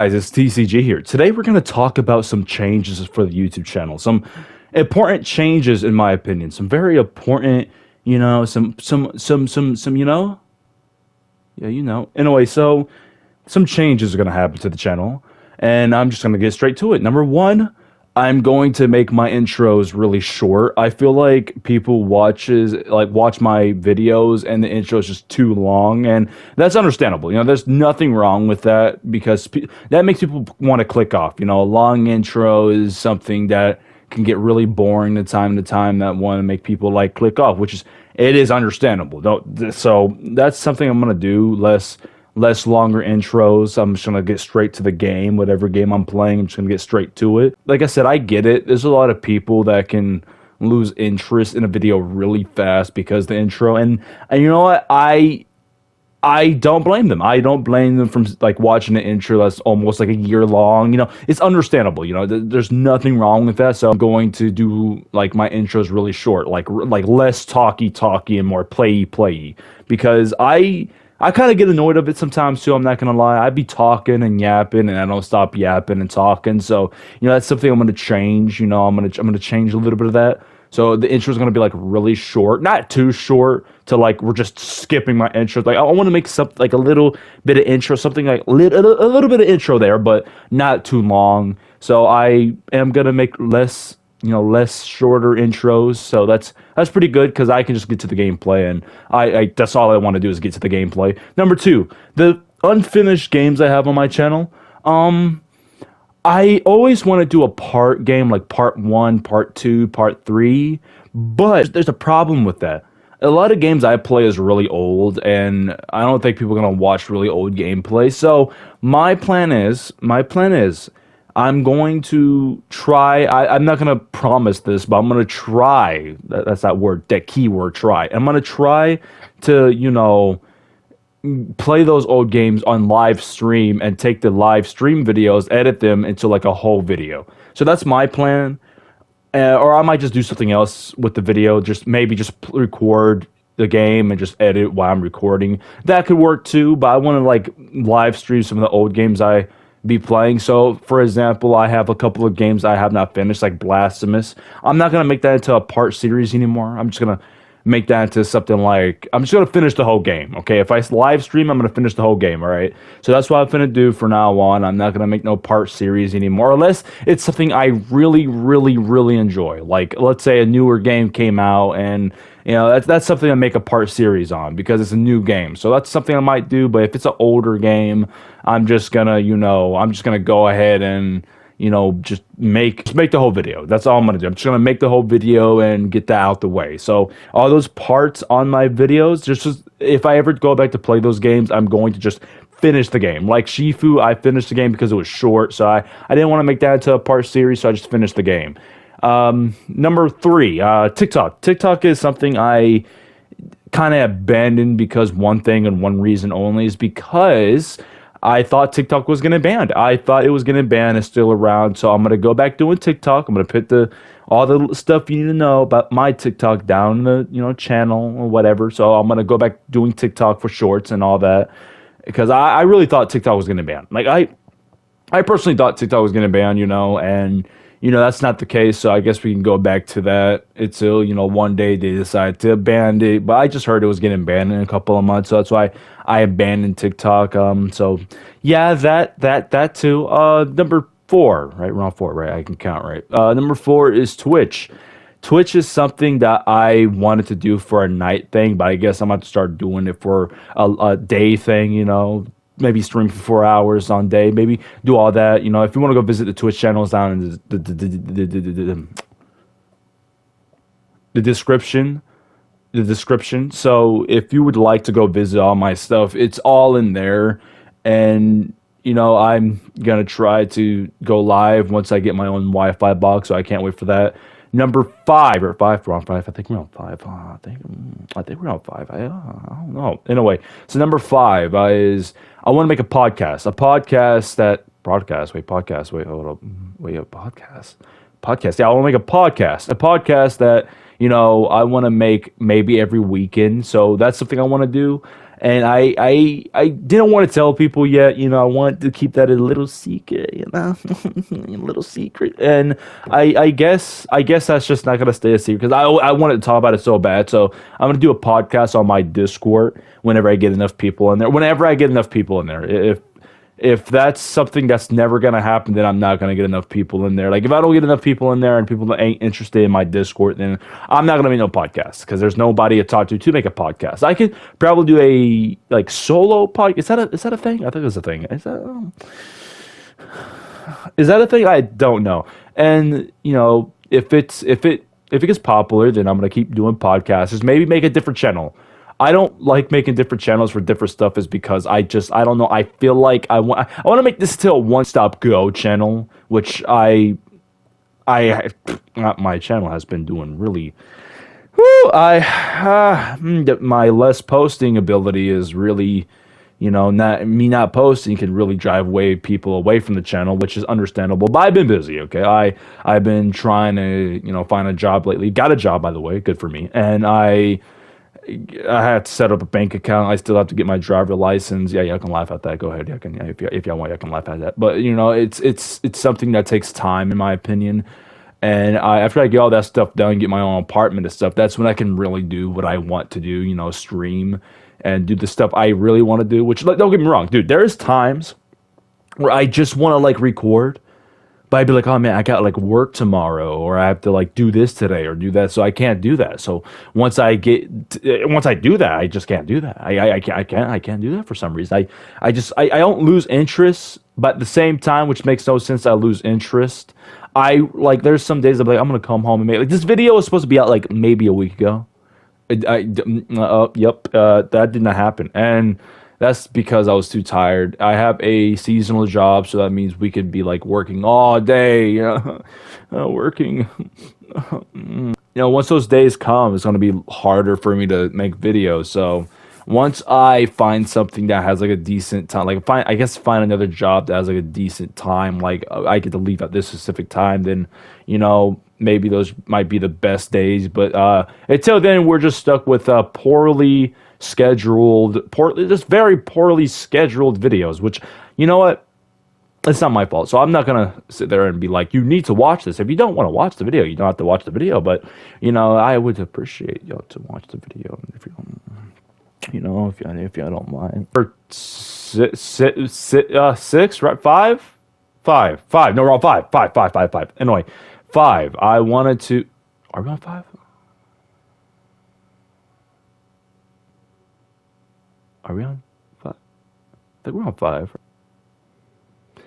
Guys, it's TCG here. Today we're going to talk about some changes for the YouTube channel. Some important changes in my opinion. Some very important, Anyway, so some changes are going to happen to the channel, and I'm just going to get straight to it. Number one, I'm going to make my intros really short. I feel like people watch my videos and the intro is just too long, and that's understandable. There's nothing wrong with that because that makes people want to click off. A long intro is something that can get really boring to time that want to make people like click off, which is it is understandable. So that's something I'm gonna do. Less longer intros. I'm just gonna get straight to the game. Whatever game I'm playing, I'm just gonna get straight to it. Like I said, I get it. There's a lot of people that can lose interest in a video really fast because the intro. And you know what? I don't blame them. I don't blame them from like watching an intro that's almost like a year long. It's understandable. There's nothing wrong with that. So I'm going to do like my intros really short, like less talky and more playy because I kind of get annoyed of it sometimes too. I'm not gonna lie. I'd be talking and yapping, and I don't stop yapping and talking. So that's something I'm gonna change. I'm gonna change a little bit of that. So the intro is gonna be like really short, not too short to like we're just skipping my intro. Like I want to make something like a little bit of intro, something like a little bit of intro there, but not too long. So I am gonna make less shorter intros. So that's pretty good because I can just get to the gameplay, and I that's all I want to do is get to the gameplay. Number two, the unfinished games I have on my channel. I always want to do a part game, like part 1, part 2, part 3, but there's a problem with that. A lot of games I play is really old, and I don't think people are gonna watch really old gameplay. So my plan is I'm going to try. I'm not going to promise this, but I'm going to try. That's that keyword, try. I'm going to try to, play those old games on live stream and take the live stream videos, edit them into like a whole video. So that's my plan. Or I might just do something else with the video. Maybe just record the game and just edit while I'm recording. That could work too, but I want to like live stream some of the old games I be playing. So for example, I have a couple of games I have not finished, like Blasphemous. I'm not gonna make that into a part series anymore. I'm just gonna make that into something like I'm just gonna finish the whole game. Okay, if I live stream, I'm gonna finish the whole game. All right, so that's what I'm gonna do for now on. I'm not gonna make no part series anymore unless it's something I really enjoy. Like let's say a newer game came out, and that's something I make a part series on because it's a new game. So that's something I might do. But if it's an older game, I'm just gonna go ahead and just make the whole video. That's all I'm gonna do. I'm just gonna make the whole video and get that out the way. So all those parts on my videos, just if I ever go back to play those games, I'm going to just finish the game. Like Shifu, I finished the game because it was short, so I didn't want to make that into a part series, so I just finished the game. Number 3, TikTok. TikTok is something I kind of abandoned because one thing and one reason only is because I thought TikTok was going to ban. I thought it was going to ban. It's still around, so I'm going to go back doing TikTok. I'm going to put all the stuff you need to know about my TikTok down in the channel or whatever. So I'm going to go back doing TikTok for shorts and all that because I really thought TikTok was going to ban. Like I personally thought TikTok was going to ban, and that's not the case. So I guess we can go back to that until one day they decide to ban it. But I just heard it was getting banned in a couple of months, so that's why I abandoned TikTok. So yeah, that too. Number 4, right? We're on 4, right? I can count, right? Number 4 is Twitch. Twitch is something that I wanted to do for a night thing, but I guess I'm going to start doing it for a day thing. Maybe stream for 4 hours on day. Maybe do all that. If you want to go visit the Twitch channels down in the description. So if you would like to go visit all my stuff, it's all in there. And I'm gonna try to go live once I get my own Wi-Fi box. So I can't wait for that. Number 5 or 5, we're on 5. I think we're on 5. I think we're on 5. I don't know. Anyway, so number 5 is I want to make a podcast. A podcast. Wait, hold up. Wait, a podcast. Podcast. Yeah, I want to make a podcast. A podcast that I want to make maybe every weekend. So that's something I want to do. and I didn't want to tell people yet. I wanted to keep that a little secret. A little secret. And I guess that's just not gonna stay a secret because I wanted to talk about it so bad. So I'm gonna do a podcast on my Discord whenever I get enough people in there. Whenever I get enough people in there, if that's something that's never gonna happen, then I'm not gonna get enough people in there. Like if I don't get enough people in there and people ain't interested in my Discord, then I'm not gonna make no podcast because there's nobody to talk to make a podcast. I could probably do a like solo podcast. Is that a thing? I think it's a thing. Is that a thing? I don't know. And if it gets popular, then I'm gonna keep doing podcasts. Just maybe make a different channel. I don't like making different channels for different stuff is because I don't know. I feel like I want to make this still a one stop go channel, which I my channel has been doing really. Woo, my less posting ability is really, not posting can really drive people away from the channel, which is understandable. But I've been busy. Okay, I've been trying to find a job lately. Got a job, by the way, good for me, and I had to set up a bank account. I still have to get my driver license. Yeah, I can laugh at that. Go ahead. If y'all want, I can laugh at that. But it's something that takes time, in my opinion. And after I get all that stuff done, get my own apartment and stuff, that's when I can really do what I want to do. Stream and do the stuff I really want to do. Which, like, don't get me wrong, dude. There's times where I just want to like record. But I'd be like, oh man, I got like work tomorrow, or I have to like do this today or do that, so I can't do that. So once I do that, I just can't do that. I can't do that for some reason. I don't lose interest, but at the same time, which makes no sense, I lose interest. There's some days I'm like, I'm gonna come home and make like this video was supposed to be out like maybe a week ago. That did not happen, and that's because I was too tired. I have a seasonal job, so that means we could be like working all day, working. Once those days come, it's going to be harder for me to make videos. So once I find something that has like a decent time, like find another job that has like a decent time, like I get to leave at this specific time, then maybe those might be the best days. But until then, we're just stuck with just very poorly scheduled videos, which, you know what? It's not my fault. So I'm not going to sit there and be like, you need to watch this. If you don't want to watch the video, you don't have to watch the video. But, I would appreciate y'all to watch the video. If you don't mind. Or six, right? Five. No, wrong. Five. Anyway, 5. I wanted to. Are we on 5? Are we on 5? I think we're on 5.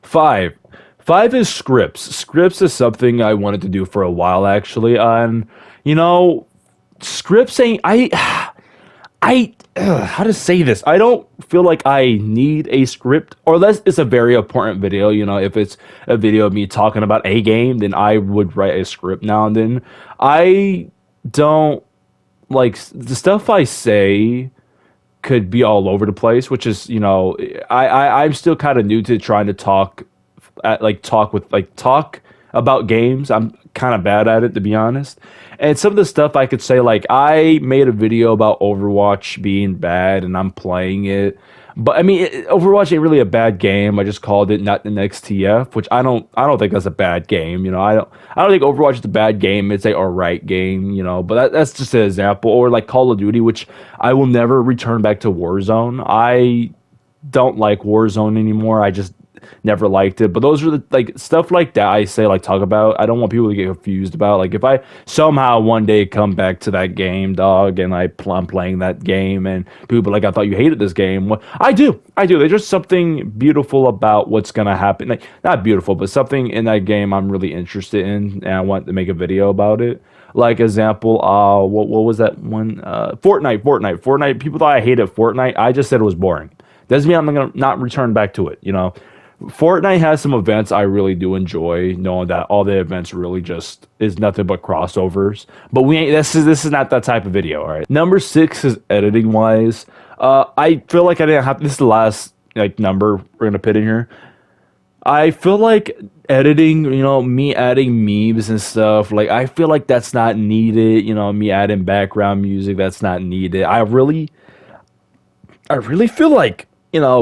5 is scripts. Scripts is something I wanted to do for a while, actually. And scripts ain't. How to say this? I don't feel like I need a script, or unless it's a very important video. If it's a video of me talking about a game, then I would write a script now and then. I don't like the stuff I say could be all over the place, which is, I'm still kind of new to trying to talk about games. I'm kind of bad at it, to be honest. And some of the stuff I could say, like I made a video about Overwatch being bad and I'm playing it. But I mean, Overwatch ain't really a bad game. I just called it not the next TF, which I don't think that's a bad game. I don't think Overwatch is a bad game. It's a alright game, but that's just an example. Or like Call of Duty, which I will never return back to Warzone. I don't like Warzone anymore. I just never liked it. But those are the like stuff like that I say, like, talk about. I don't want people to get confused about, like, if I somehow one day come back to that game, dog, and I'm playing that game and people are like, I thought you hated this game. Well, I do. There's just something beautiful about what's gonna happen. Like, not beautiful, but something in that game I'm really interested in, and I want to make a video about it. Like, example, what was that one? Fortnite. People thought I hated Fortnite. I just said it was boring. Doesn't mean I'm gonna not return back to it. Fortnite has some events I really do enjoy, knowing that all the events really just is nothing but crossovers. But this is not that type of video, all right? Number 6 is editing wise. I feel like I didn't have, this is the last number we're gonna put in here. I feel like editing, me adding memes and stuff, like I feel like that's not needed. Me adding background music, that's not needed. I really feel like,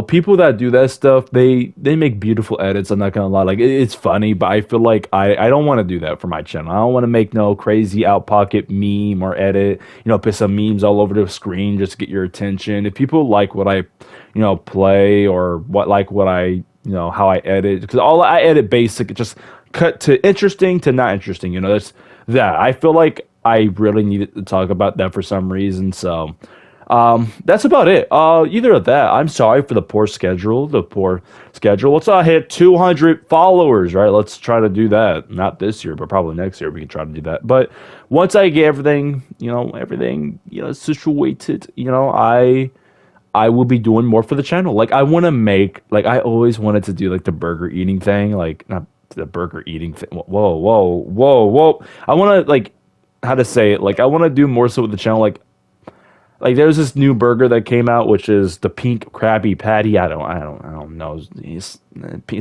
people that do that stuff, they make beautiful edits. I'm not gonna lie, like it's funny, but I feel like I don't want to do that for my channel. I don't want to make no crazy out pocket meme or edit, put some memes all over the screen just to get your attention. If people like what I, play, or what I, how I edit, because all I edit basic, just cut to interesting to not interesting. That's that. I feel like I really needed to talk about that for some reason, so. That's about it. Either of that. I'm sorry for the poor schedule. Let's hit 200 followers, right? Let's try to do that. Not this year, but probably next year we can try to do that. But once I get everything, situated, I will be doing more for the channel. Like I want to make, like I always wanted to do like the burger eating thing, like not the burger eating thing. Whoa, whoa, whoa, whoa. I want to like, how to say it? Like I want to do more so with the channel, like there's this new burger that came out, which is the pink Krabby Patty. I don't know. It's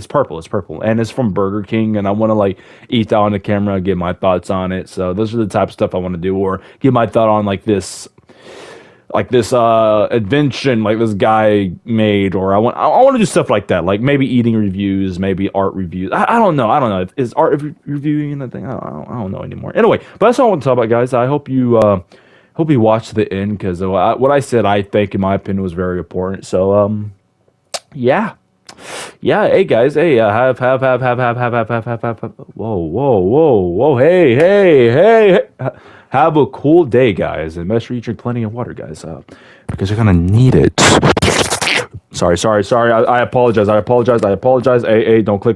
purple. It's purple, and it's from Burger King. And I want to like eat that on the camera, and get my thoughts on it. So those are the type of stuff I want to do, or give my thought on like this invention like this guy made, or I want to do stuff like that, like maybe eating reviews, maybe art reviews. I don't know. Is art reviewing a thing? I don't know anymore. Anyway, but that's all I want to talk about, guys. I hope you watch the end, because what I said, I think, in my opinion, was very important. So, yeah. Hey guys, hey, have. Whoa. Hey. Have a cool day, guys, and make sure you drink plenty of water, guys, because you're gonna need it. Sorry. I apologize. Hey, don't click.